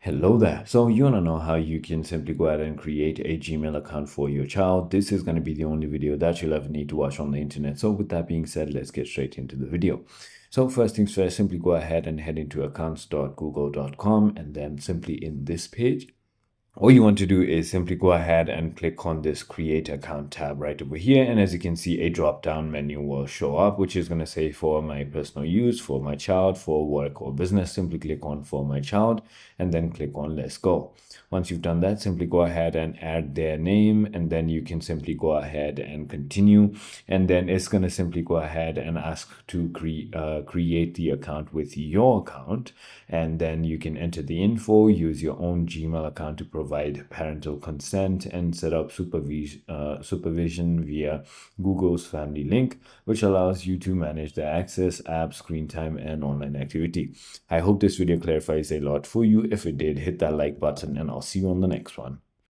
Hello there. So you want to know how you can simply go ahead and create a Gmail account for your child. This is going to be the only video that you'll ever need to watch on the internet. So with that being said, let's get straight into the video. So first things first, simply go ahead and head into accounts.google.com, and then simply in this page, all you want to do is simply go ahead and click on this create account tab right over here, and as you can see, a drop down menu will show up, which is going to say for my personal use, for my child, for work or business. Simply click on for my child and then click on let's go. Once you've done that, simply go ahead and add their name, and then you can simply go ahead and continue, and then it's going to simply go ahead and ask to create the account with your account, and then you can enter the info, use your own Gmail account to provide parental consent, and set up supervision via Google's Family Link, which allows you to manage the access, app, screen time, and online activity. I hope this video clarifies a lot for you. If it did, hit that like button, and I'll see you on the next one.